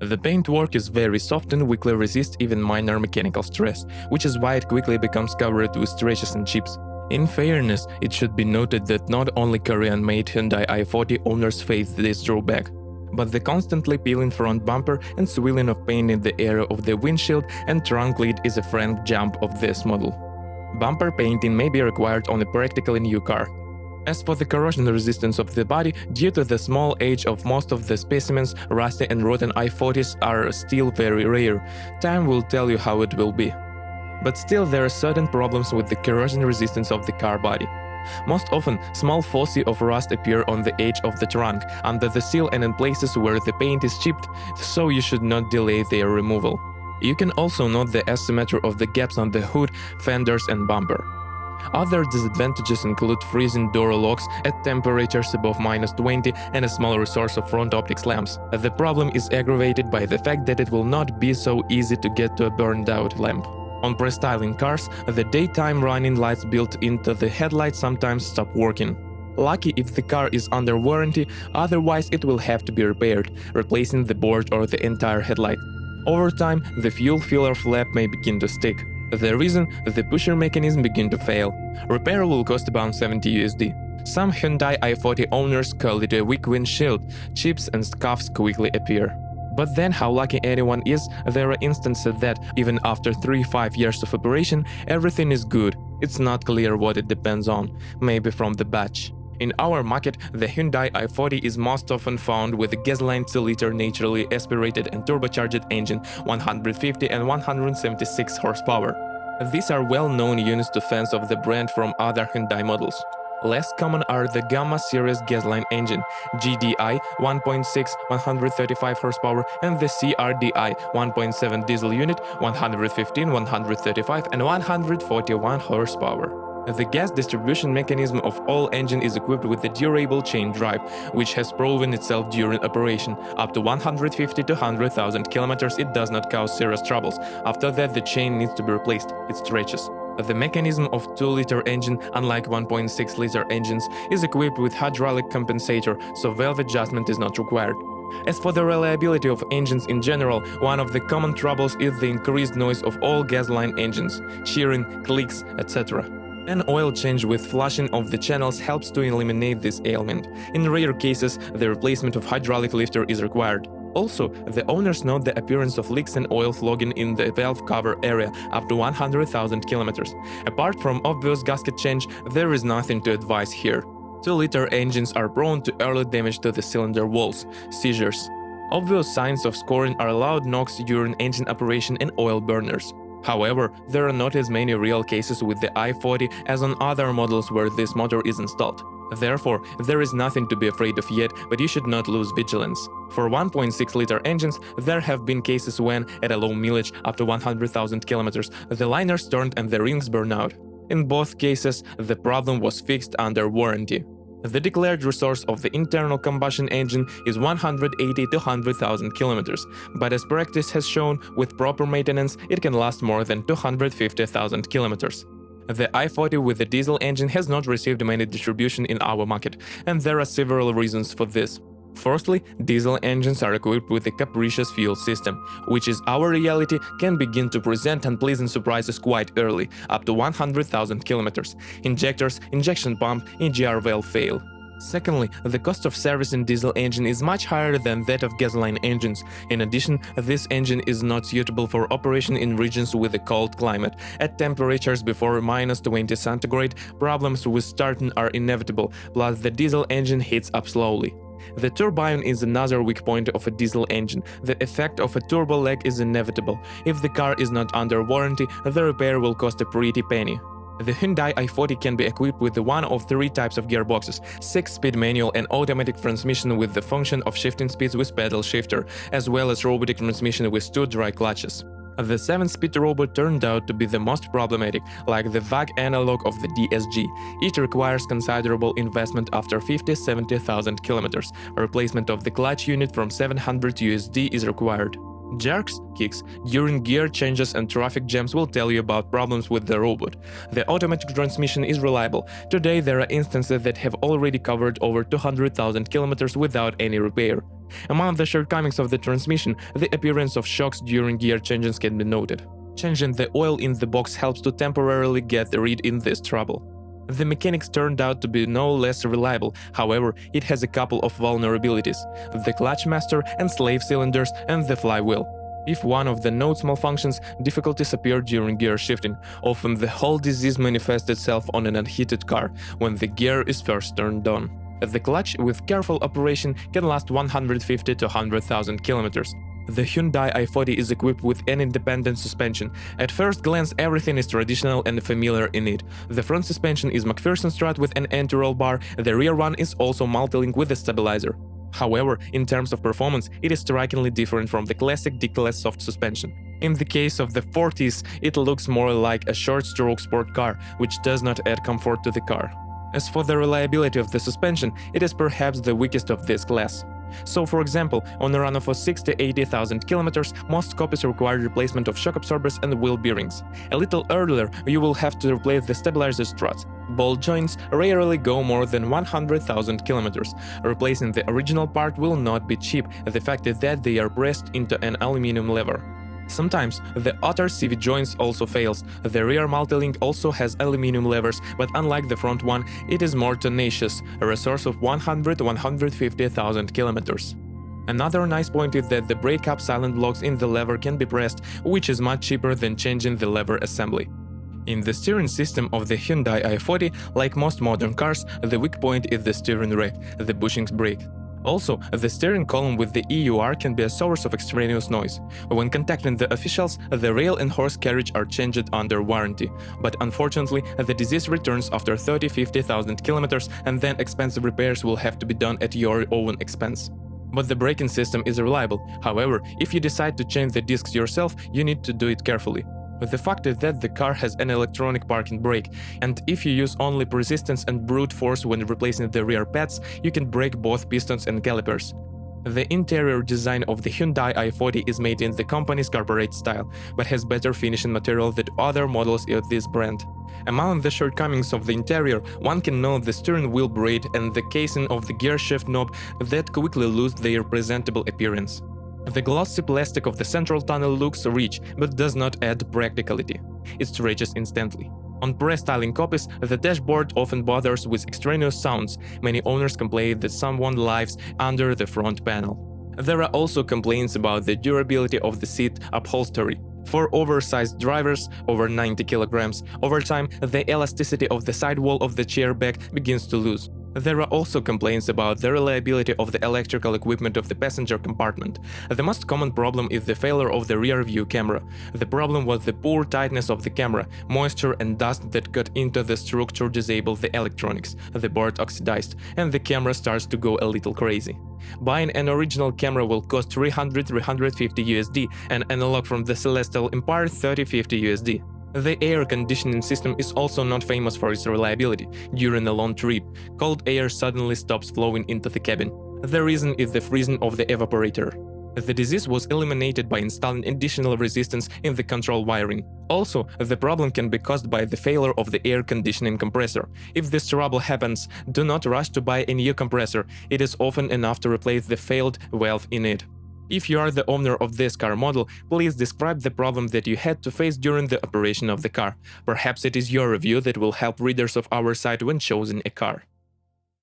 The paintwork is very soft and weakly resists even minor mechanical stress, which is why it quickly becomes covered with scratches and chips. In fairness, it should be noted that not only Korean-made Hyundai i40 owners face this drawback, but the constantly peeling front bumper and swelling of paint in the area of the windshield and trunk lid is a frank jump of this model. Bumper painting may be required on a practically new car. As for the corrosion resistance of the body, due to the small age of most of the specimens, rusty and rotten i40s are still very rare. Time will tell you how it will be. But still there are certain problems with the corrosion resistance of the car body. Most often, small foci of rust appear on the edge of the trunk, under the seal and in places where the paint is chipped, so you should not delay their removal. You can also note the asymmetry of the gaps on the hood, fenders and bumper. Other disadvantages include freezing door locks at temperatures above -20 and a small resource of front optics lamps. The problem is aggravated by the fact that it will not be so easy to get to a burned-out lamp. On pre-styling cars, the daytime running lights built into the headlights sometimes stop working. Lucky if the car is under warranty, otherwise it will have to be repaired, replacing the board or the entire headlight. Over time, the fuel filler flap may begin to stick. The reason, the pusher mechanism begin to fail. Repair will cost about $70. Some Hyundai i40 owners call it a weak windshield. Chips and scuffs quickly appear. But then how lucky anyone is, there are instances that, even after 3-5 years of operation, everything is good. It's not clear what it depends on, maybe from the batch. In our market, the Hyundai i40 is most often found with a gasoline 2-liter naturally aspirated and turbocharged engine, 150 and 176 horsepower. These are well-known units to fans of the brand from other Hyundai models. Less common are the Gamma series gasoline engine, GDI 1.6 135 horsepower and the CRDI 1.7 diesel unit 115, 135 and 141 horsepower. The gas distribution mechanism of all engine is equipped with a durable chain drive, which has proven itself during operation. Up to 150 to 100,000 kilometers it does not cause serious troubles. After that the chain needs to be replaced, it stretches. The mechanism of 2-liter engine, unlike 1.6-liter engines, is equipped with hydraulic compensator, so valve adjustment is not required. As for the reliability of engines in general, one of the common troubles is the increased noise of all gasoline engines, cheering, clicks, etc. An oil change with flushing of the channels helps to eliminate this ailment. In rare cases, the replacement of hydraulic lifter is required. Also, the owners note the appearance of leaks and oil flogging in the valve cover area up to 100,000 kilometers. Apart from obvious gasket change, there is nothing to advise here. 2-liter engines are prone to early damage to the cylinder walls, seizures. Obvious signs of scoring are loud knocks during engine operation and oil burners. However, there are not as many real cases with the i40 as on other models where this motor is installed. Therefore, there is nothing to be afraid of yet, but you should not lose vigilance. For 1.6-liter engines, there have been cases when, at a low mileage up to 100,000 kilometers, the liners turned and the rings burned out. In both cases, the problem was fixed under warranty. The declared resource of the internal combustion engine is 180 to 100,000 kilometers, but as practice has shown, with proper maintenance, it can last more than 250,000 kilometers. The i40 with the diesel engine has not received many distribution in our market, and there are several reasons for this. Firstly, diesel engines are equipped with a capricious fuel system, which is our reality can begin to present unpleasant surprises quite early, up to 100,000 kilometers. Injectors, injection pump, EGR valve fail. Secondly, the cost of servicing diesel engine is much higher than that of gasoline engines. In addition, this engine is not suitable for operation in regions with a cold climate. At temperatures before -20 centigrade, problems with starting are inevitable, plus the diesel engine heats up slowly. The turbine is another weak point of a diesel engine. The effect of a turbo lag is inevitable. If the car is not under warranty, the repair will cost a pretty penny. The Hyundai i40 can be equipped with one of 3 types of gearboxes, 6-speed manual and automatic transmission with the function of shifting speeds with pedal shifter, as well as robotic transmission with 2 dry clutches. The 7-speed robot turned out to be the most problematic, like the VAG analog of the DSG. It requires considerable investment after 50-70,000 kilometers. A replacement of the clutch unit from $700 is required. Jerks, kicks, during gear changes and traffic jams will tell you about problems with the robot. The automatic transmission is reliable. Today there are instances that have already covered over 200,000 kilometers without any repair. Among the shortcomings of the transmission, the appearance of shocks during gear changes can be noted. Changing the oil in the box helps to temporarily get rid in this trouble. The mechanics turned out to be no less reliable, however, it has a couple of vulnerabilities: the clutch master and slave cylinders and the flywheel. If one of the nodes malfunctions, difficulties appear during gear shifting. Often the whole disease manifests itself on an unheated car, when the gear is first turned on. The clutch, with careful operation, can last 150 to 100,000 kilometers. The Hyundai i40 is equipped with an independent suspension. At first glance, everything is traditional and familiar in it. The front suspension is McPherson strut with an anti-roll bar, the rear one is also multi-link with a stabilizer. However, in terms of performance, it is strikingly different from the classic D-class soft suspension. In the case of the 40s, it looks more like a short-stroke sport car, which does not add comfort to the car. As for the reliability of the suspension, it is perhaps the weakest of this class. So, for example, on a run of 60 to 80,000 kilometers, most copies require replacement of shock absorbers and wheel bearings. A little earlier, you will have to replace the stabilizer struts. Ball joints rarely go more than 100,000 kilometers. Replacing the original part will not be cheap, the fact is that they are pressed into an aluminum lever. Sometimes the outer CV joints also fails. The rear multi-link also has aluminum levers, but unlike the front one, it is more tenacious, a resource of 100 to 150,000 kilometers. Another nice point is that the brake-up silent blocks in the lever can be pressed, which is much cheaper than changing the lever assembly. In the steering system of the Hyundai i40, like most modern cars, the weak point is the steering rack, the bushings brake. Also, the steering column with the EUR can be a source of extraneous noise. When contacting the officials, the rail and horse carriage are changed under warranty. But unfortunately, the disease returns after 30–50,000 kilometers, and then expensive repairs will have to be done at your own expense. But the braking system is reliable. However, if you decide to change the discs yourself, you need to do it carefully. The fact is that the car has an electronic parking brake, and if you use only resistance and brute force when replacing the rear pads, you can break both pistons and calipers. The interior design of the Hyundai i40 is made in the company's corporate style, but has better finishing material than other models of this brand. Among the shortcomings of the interior, one can note the steering wheel braid and the casing of the gear shift knob that quickly lose their presentable appearance. The glossy plastic of the central tunnel looks rich, but does not add practicality. It stretches instantly. On pre-styling copies, the dashboard often bothers with extraneous sounds. Many owners complain that someone lives under the front panel. There are also complaints about the durability of the seat upholstery. For oversized drivers, over 90 kilograms, over time, the elasticity of the sidewall of the chair back begins to lose. There are also complaints about the reliability of the electrical equipment of the passenger compartment. The most common problem is the failure of the rear view camera. The problem was the poor tightness of the camera. Moisture and dust that got into the structure disable the electronics. The board oxidized, and the camera starts to go a little crazy. Buying an original camera will cost $300–350 USD, and analog from the Celestial Empire $30–50 USD. The air conditioning system is also not famous for its reliability. During a long trip, cold air suddenly stops flowing into the cabin. The reason is the freezing of the evaporator. The disease was eliminated by installing additional resistance in the control wiring. Also, the problem can be caused by the failure of the air conditioning compressor. If this trouble happens, do not rush to buy a new compressor. It is often enough to replace the failed valve in it. If you are the owner of this car model, please describe the problem that you had to face during the operation of the car. Perhaps it is your review that will help readers of our site when choosing a car.